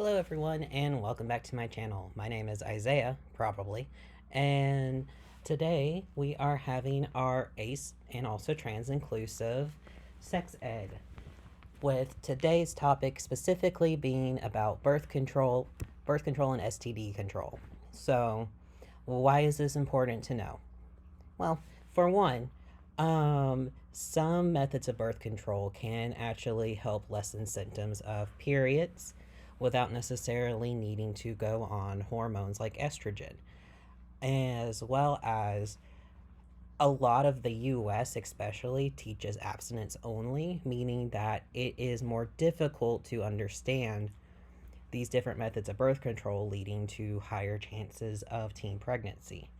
Hello everyone and welcome back to my channel. My name is Isaiah, probably, and today we are having our ACE and also trans-inclusive sex ed, with today's topic specifically being about birth control and STD control. So, why is this important to know? Well, for one, some methods of birth control can actually help lessen symptoms of periods without necessarily needing to go on hormones like estrogen, as well as a lot of the US especially teaches abstinence only, meaning that it is more difficult to understand these different methods of birth control, leading to higher chances of teen pregnancy.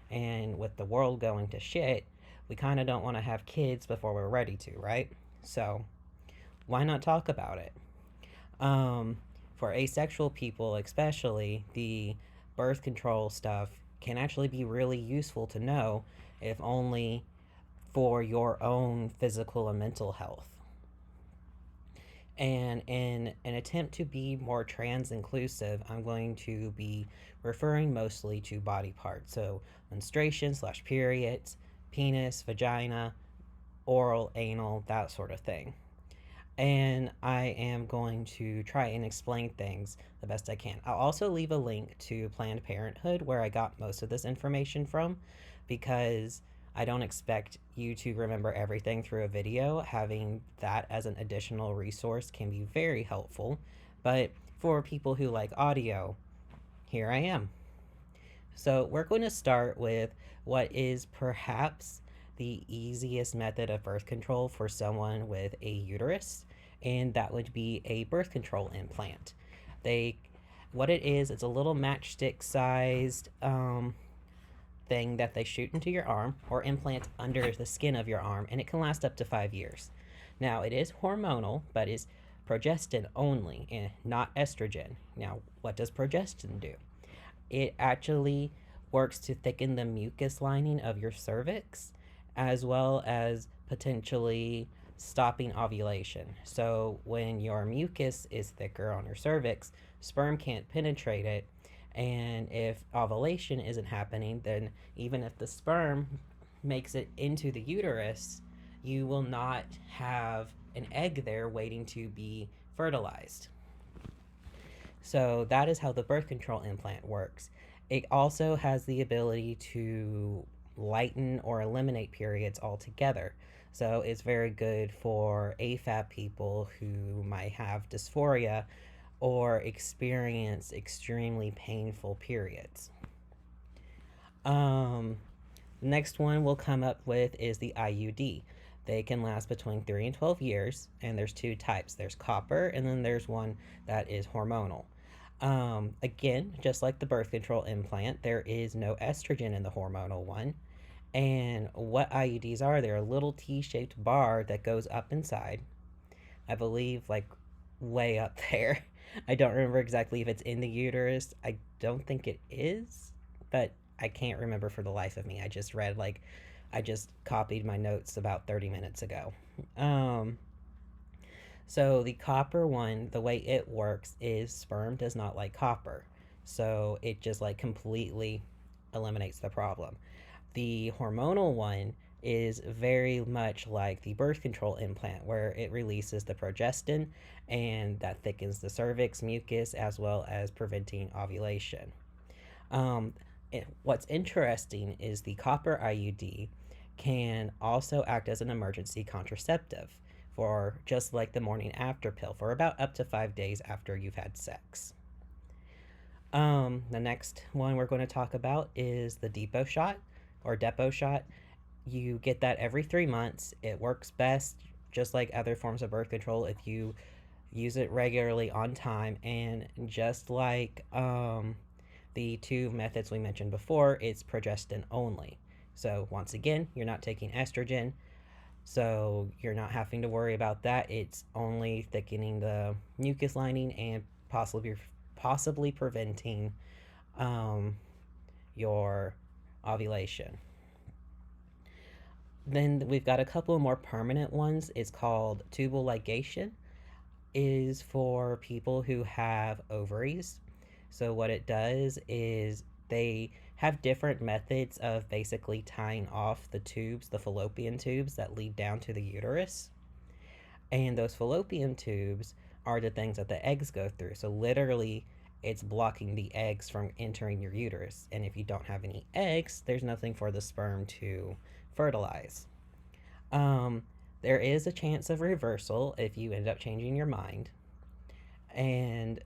And with the world going to shit, we kind of don't want to have kids before we're ready to, right? So, why not talk about it? Um, for asexual people, especially, the birth control stuff can actually be really useful to know, if only for your own physical and mental health. And in an attempt to be more trans inclusive, I'm going to be referring mostly to body parts. So, menstruation slash periods, penis, vagina, oral, anal, that sort of thing. And I am going to try and explain things the best I can. I'll also leave a link to Planned Parenthood, where I got most of this information from, because I don't expect you to remember everything through a video. Having that as an additional resource can be very helpful. But for people who like audio, here I am. So, we're going to start with what is perhaps the easiest method of birth control for someone with a uterus, and that would be a birth control implant. They, what it is, it's a little matchstick sized thing that they shoot into your arm or implant under the skin of your arm, and it can last up to 5 years. Now, it is hormonal, but is progestin only and not estrogen. Now, what does progestin do? It actually works to thicken the mucus lining of your cervix, as well as potentially stopping ovulation. So, when your mucus is thicker on your cervix, sperm can't penetrate it. And if ovulation isn't happening, then even if the sperm makes it into the uterus, you will not have an egg there waiting to be fertilized. So that is how the birth control implant works. It also has the ability to lighten or eliminate periods altogether. So it's very good for AFAB people who might have dysphoria or experience extremely painful periods. Next one we'll come up with is the IUD. They can last between 3 and 12 years, and there's two types. There's copper, and then there's one that is hormonal. Again, just like the birth control implant, there is no estrogen in the hormonal one. And what IUDs are, they're a little T-shaped bar that goes up inside. I believe, like, way up there. I don't remember exactly if it's in the uterus. I don't think it is, but I can't remember for the life of me. I just copied my notes about 30 minutes ago. So the copper one, the way it works is sperm does not like copper. So it just like completely eliminates the problem. The hormonal one is very much like the birth control implant, where it releases the progestin and that thickens the cervix mucus, as well as preventing ovulation. What's interesting is the copper IUD can also act as an emergency contraceptive for just like the morning after pill for about up to 5 days after you've had sex. The next one we're going to talk about is the depot shot or depot shot. You get that every 3 months. It works best, just like other forms of birth control, if you use it regularly on time. And just like the two methods we mentioned before, it's progestin only. So once again, you're not taking estrogen, so you're not having to worry about that. It's only thickening the mucus lining and possibly preventing your ovulation. Then we've got a couple of more permanent ones. It's called tubal ligation. is for people who have ovaries. So, what it does is they have different methods of basically tying off the tubes, the fallopian tubes that lead down to the uterus. And those fallopian tubes are the things that the eggs go through. So, literally, it's blocking the eggs from entering your uterus. And if you don't have any eggs, there's nothing for the sperm to fertilize. Um, there is a chance of reversal if you end up changing your mind. And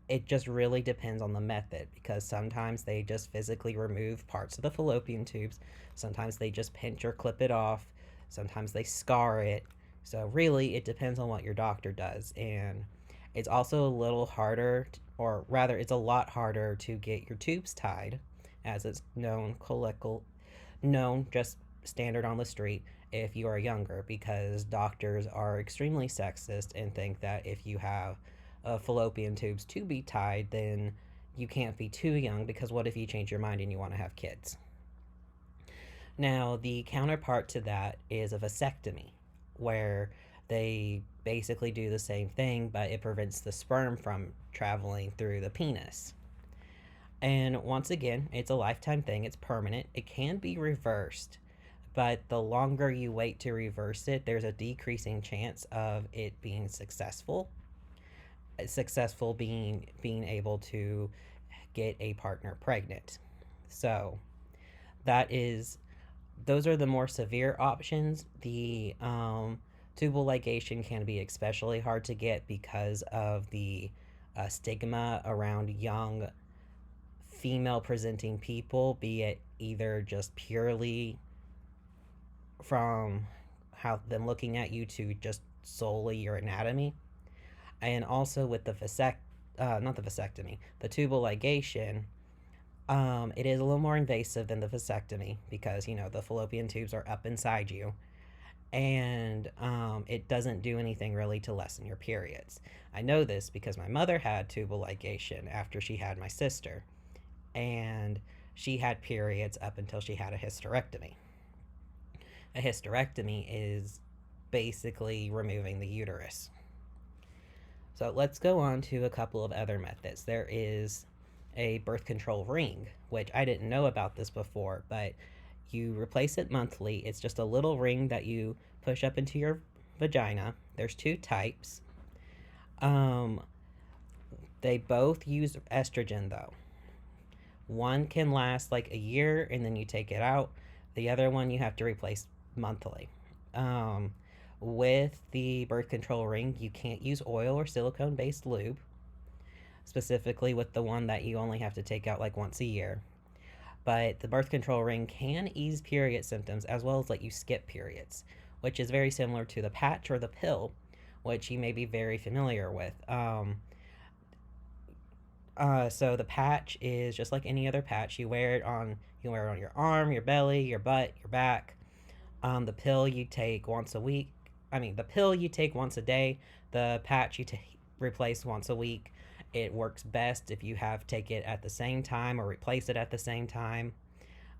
it just really depends on the method because sometimes they just physically remove parts of the fallopian tubes. Sometimes they just pinch or clip it off. Sometimes they scar it. So, really, it depends on what your doctor does. And it's also a little harder, or rather, it's a lot harder to get your tubes tied, as it's known just standard on the street if you are younger, because doctors are extremely sexist and think that if you have fallopian tubes to be tied, then you can't be too young because what if you change your mind and you want to have kids? Now, the counterpart to that is a vasectomy, where they basically do the same thing, but it prevents the sperm from traveling through the penis. And once again, it's a lifetime thing, it's permanent. It can be reversed, but the longer you wait to reverse it, there's a decreasing chance of it being successful. Successful being able to get a partner pregnant. So that is those are the more severe options. The tubal ligation can be especially hard to get because of the stigma around young female presenting people, be it either just purely from how them looking at you to just solely your anatomy, and also with the not the vasectomy, the tubal ligation. It is a little more invasive than the vasectomy because the fallopian tubes are up inside you, and it doesn't do anything really to lessen your periods. I know this because my mother had tubal ligation after she had my sister, and she had periods up until she had a hysterectomy. A hysterectomy is basically removing the uterus. So let's go on to a couple of other methods. There is a birth control ring, which I didn't know about this before, but you replace it monthly. It's just a little ring that you push up into your vagina. There's two types. Um, they both use estrogen though. One can last like a year and then you take it out. The other one you have to replace monthly. With the birth control ring, you can't use oil or silicone based lube, specifically with the one that you only have to take out like once a year. But the birth control ring can ease period symptoms as well as let you skip periods, which is very similar to the patch or the pill, which you may be very familiar with. So the patch is just like any other patch. You wear it on your arm, your belly, your butt, your back. The pill you take once a week. The pill you take once a day. The patch replace once a week. It works best if you take it at the same time or replace it at the same time.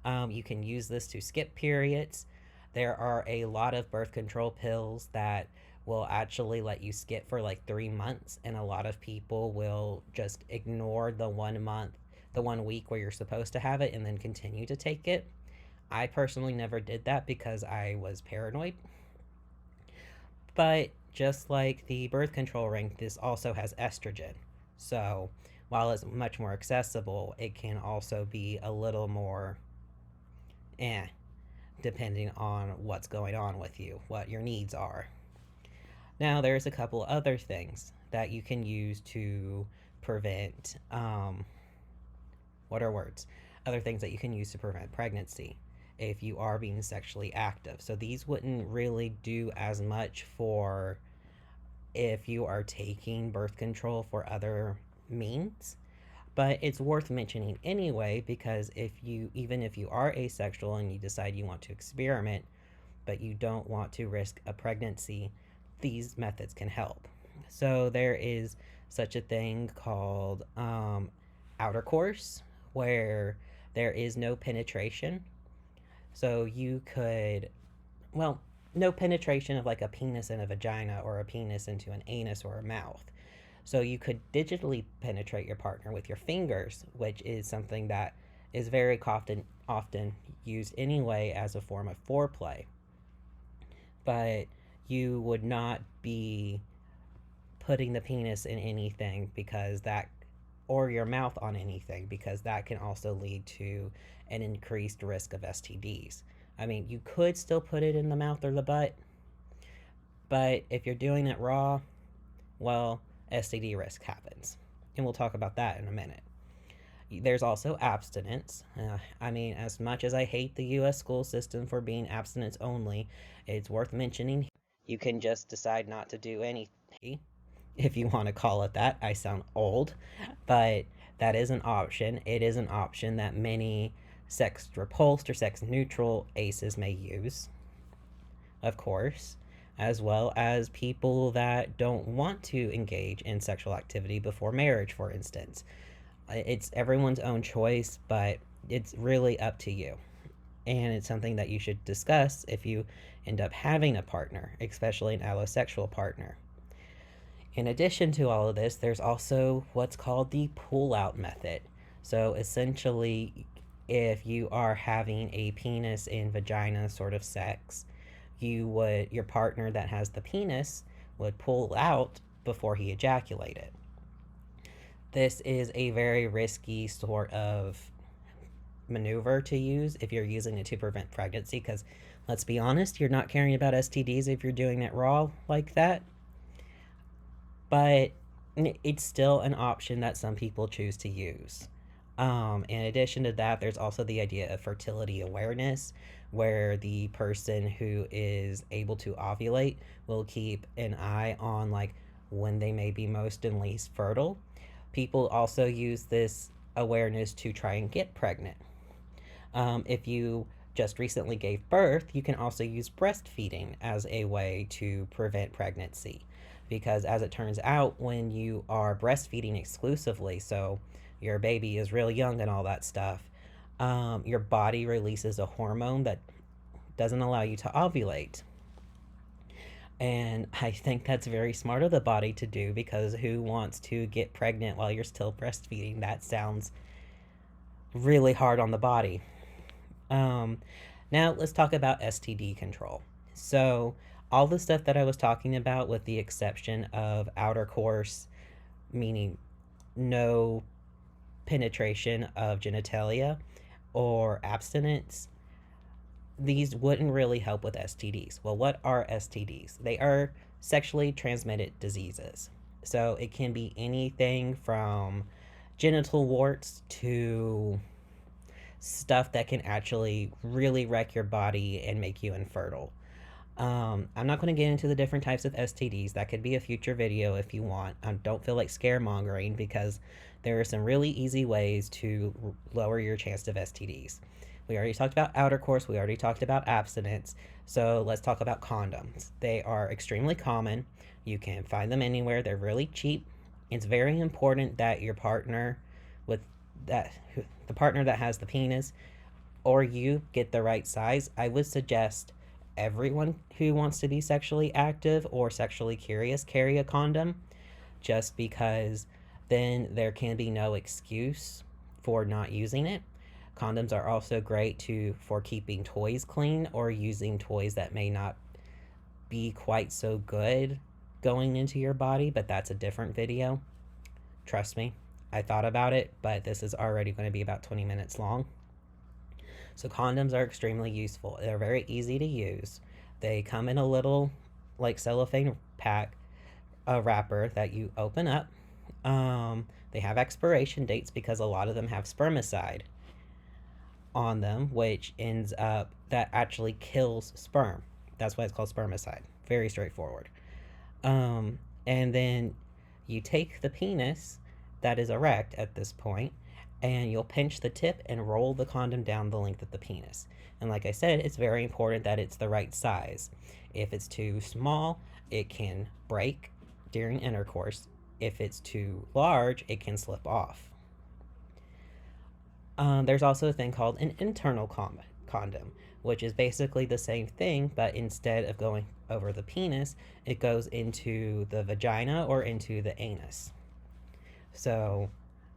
You can use this to skip periods. There are a lot of birth control pills that will actually let you skip for like 3 months, and a lot of people will just ignore the 1 month, the 1 week where you're supposed to have it and then continue to take it. I personally never did that because I was paranoid. But just like the birth control ring, this also has estrogen. So while it's much more accessible, it can also be a little more depending on what's going on with you, what your needs are. Now, there's a couple other things that you can use to prevent, what are words? Other things that you can use to prevent pregnancy if you are being sexually active. So these wouldn't really do as much for if you are taking birth control for other means, but it's worth mentioning anyway because even if you are asexual and you decide you want to experiment but you don't want to risk a pregnancy, these methods can help. So there is such a thing called Outercourse, where there is no penetration. So you could, well, no penetration of like a penis in a vagina or a penis into an anus or a mouth. So you could digitally penetrate your partner with your fingers, which is something that is very often used anyway as a form of foreplay. But you would not be putting the penis in anything because that, or your mouth on anything, because that can also lead to an increased risk of STDs. I mean, you could still put it in the mouth or the butt, but if you're doing it raw, well, STD risk happens. And we'll talk about that in a minute. There's also abstinence. I mean, as much as I hate the US school system for being abstinence only, it's worth mentioning you can just decide not to do anything, if you want to call it that. I sound old, but that is an option. It is an option that many sex repulsed or sex neutral ACEs may use, of course, as well as people that don't want to engage in sexual activity before marriage, for instance. It's everyone's own choice, but it's really up to you. And it's something that you should discuss if you end up having a partner, especially an allosexual partner. In addition to all of this, there's also what's called the pull-out method. So essentially, if you are having a penis and vagina sort of sex, your partner that has the penis would pull out before he ejaculated. This is a very risky sort of maneuver to use if you're using it to prevent pregnancy, because let's be honest, you're not caring about STDs if you're doing it raw like that. But it's still an option that some people choose to use. In addition to that, there's also the idea of fertility awareness, where the person who is able to ovulate will keep an eye on like when they may be most and least fertile. People also use this awareness to try and get pregnant. If you just recently gave birth, you can also use breastfeeding as a way to prevent pregnancy. Because as it turns out, when you are breastfeeding exclusively, so your baby is real young and all that stuff, your body releases a hormone that doesn't allow you to ovulate. And I think that's very smart of the body to do, because who wants to get pregnant while you're still breastfeeding? That sounds really hard on the body. Now let's talk about STD control. So all the stuff that I was talking about, with the exception of outercourse, meaning no penetration of genitalia, or abstinence, these wouldn't really help with STDs. Well, what are STDs? They are sexually transmitted diseases. So it can be anything from genital warts to stuff that can actually really wreck your body and make you infertile. I'm not going to get into the different types of STDs. That could be a future video if you want. Don't feel like scaremongering, because there are some really easy ways to lower your chance of STDs. We already talked about outercourse. We already talked about abstinence. So let's talk about condoms. They are extremely common. You can find them anywhere. They're really cheap. It's very important that your partner with the partner that has the penis, or you, get the right size. I would suggest everyone who wants to be sexually active or sexually curious carry a condom, just because then there can be no excuse for not using it. Condoms are also great for keeping toys clean, or using toys that may not be quite so good going into your body, but that's a different video. Trust me, I thought about it, but this is already going to be about 20 minutes long. So condoms are extremely useful. They're very easy to use. They come in a little like cellophane pack, a wrapper that you open up. They have expiration dates because a lot of them have spermicide on them, which ends up, that actually kills sperm. That's why it's called spermicide. Very straightforward. And then you take the penis that is erect at this point, and you'll pinch the tip and roll the condom down the length of the penis. And like I said, it's very important that it's the right size. If it's too small, it can break during intercourse. If it's too large, it can slip off. There's also a thing called an internal condom, which is basically the same thing, but instead of going over the penis, it goes into the vagina or into the anus. So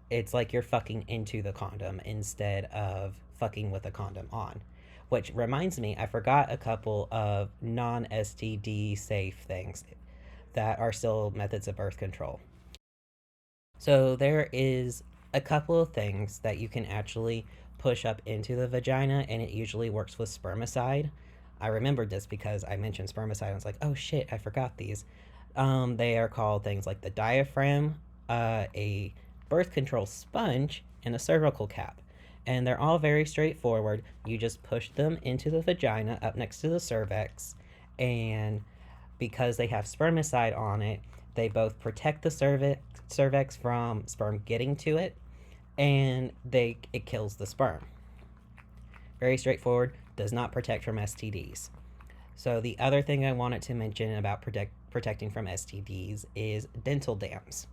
it's like you're fucking into the condom instead of fucking with a condom on. Which reminds me, I forgot a couple of non STD safe things that are still methods of birth control. So there is a couple of things that you can actually push up into the vagina, and it usually works with spermicide. I remembered this because I mentioned spermicide. I was like, oh shit, I forgot these. They are called things like the diaphragm, a birth control sponge, and a cervical cap. And they're all very straightforward. You just push them into the vagina up next to the cervix, and because they have spermicide on it, they both protect the cervix from sperm getting to it, and it kills the sperm. Very straightforward, does not protect from STDs. So the other thing I wanted to mention about protecting from STDs is dental dams.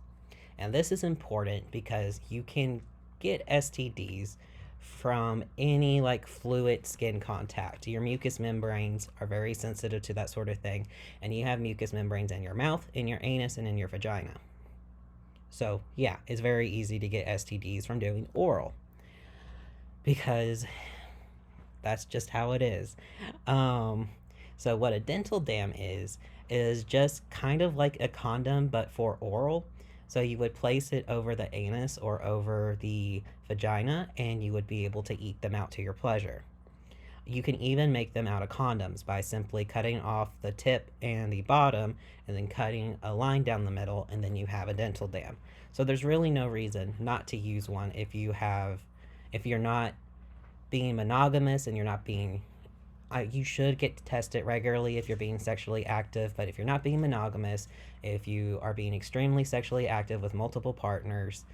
And this is important because you can get STDs from any like fluid skin contact. Your mucous membranes are very sensitive to that sort of thing, and you have mucous membranes in your mouth, in your anus, and in your vagina. So yeah, it's very easy to get STDs from doing oral because that's just how it is. So what a dental dam is just kind of like a condom but for oral. So you would place it over the anus or over the vagina, and you would be able to eat them out to your pleasure. You can even make them out of condoms by simply cutting off the tip and the bottom and then cutting a line down the middle, and then you have a dental dam. So there's really no reason not to use one if you're not being monogamous and you're not being you should get tested regularly if you're being sexually active, but if you're not being monogamous, if you are being extremely sexually active with multiple partners,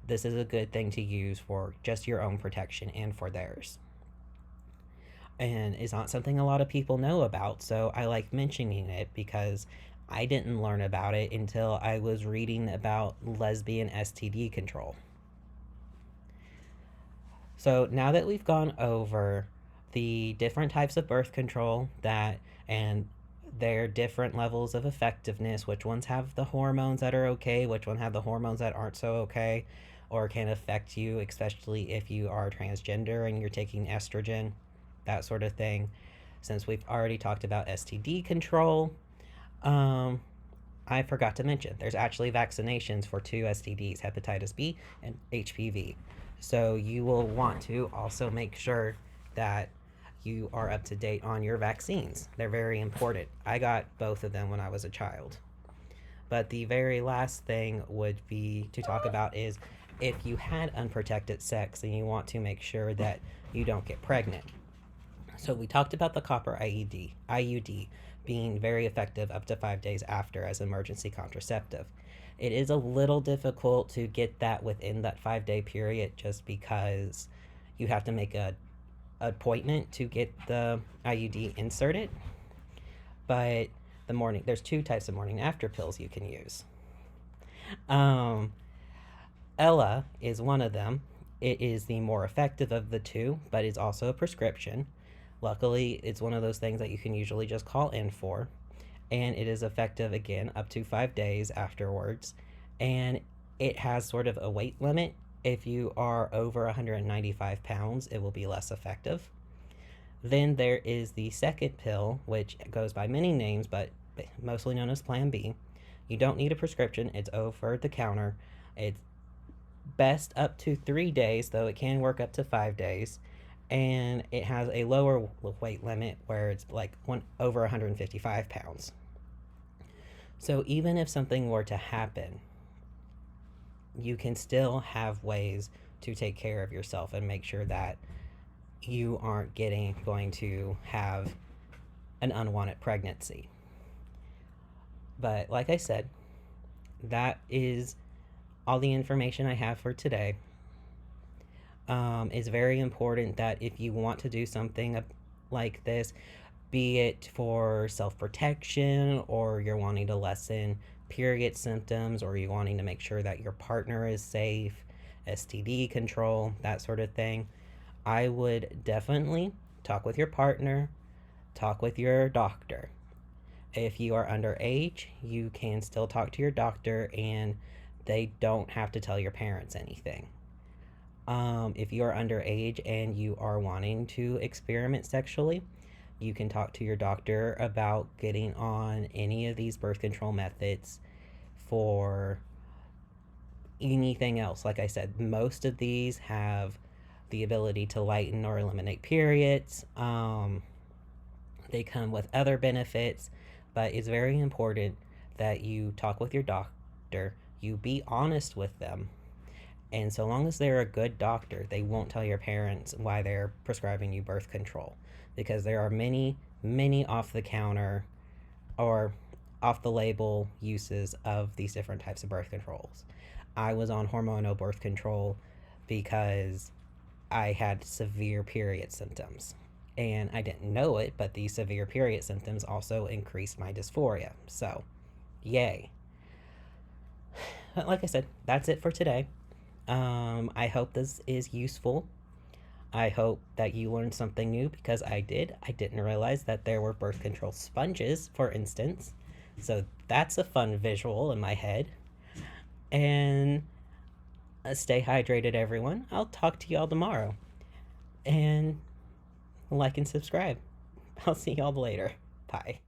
this is a good thing to use for just your own protection and for theirs. And it's not something a lot of people know about, so I like mentioning it because I didn't learn about it until I was reading about lesbian STD control. So now that we've gone over the different types of birth control and their different levels of effectiveness, which ones have the hormones that are okay, which one have the hormones that aren't so okay or can affect you, especially if you are transgender and you're taking estrogen, that sort of thing. Since we've already talked about STD control, I forgot to mention there's actually vaccinations for two STDs, hepatitis B and HPV. So you will want to also make sure that you are up to date on your vaccines. They're very important. I got both of them when I was a child. But the very last thing would be to talk about is if you had unprotected sex and you want to make sure that you don't get pregnant. So we talked about the copper IUD being very effective up to 5 days after as emergency contraceptive. It is a little difficult to get that within that 5 day period just because you have to make a appointment to get the IUD inserted. But there's two types of morning after pills you can use. Ella is one of them. It is the more effective of the two, but it's also a prescription. Luckily, it's one of those things that you can usually just call in for, and it is effective again up to 5 days afterwards. And it has sort of a weight limit. If you are over 195 pounds, it will be less effective. Then there is the second pill, which goes by many names, but mostly known as Plan B. You don't need a prescription. It's over the counter. It's best up to 3 days, though it can work up to 5 days. And it has a lower weight limit where it's like over 155 pounds. So even if something were to happen, you can still have ways to take care of yourself and make sure that you aren't going to have an unwanted pregnancy. But like I said, that is all the information I have for today. It's very important that if you want to do something like this, be it for self-protection or you're wanting to lessen period symptoms or you wanting to make sure that your partner is safe, STD control, that sort of thing, I would definitely talk with your partner, talk with your doctor. If you are underage, you can still talk to your doctor and they don't have to tell your parents anything. If you are underage and you are wanting to experiment sexually, you can talk to your doctor about getting on any of these birth control methods for anything else. Like I said, most of these have the ability to lighten or eliminate periods. They come with other benefits, but it's very important that you talk with your doctor, you be honest with them, and so long as they're a good doctor, they won't tell your parents why they're prescribing you birth control. Because there are many, many off the counter or off the label uses of these different types of birth controls. I was on hormonal birth control because I had severe period symptoms. And I didn't know it, but these severe period symptoms also increased my dysphoria. So, yay. But like I said, that's it for today. I hope this is useful. I hope that you learned something new because I did. I didn't realize that there were birth control sponges, for instance. So that's a fun visual in my head. And stay hydrated, everyone. I'll talk to y'all tomorrow. And like and subscribe. I'll see y'all later. Bye.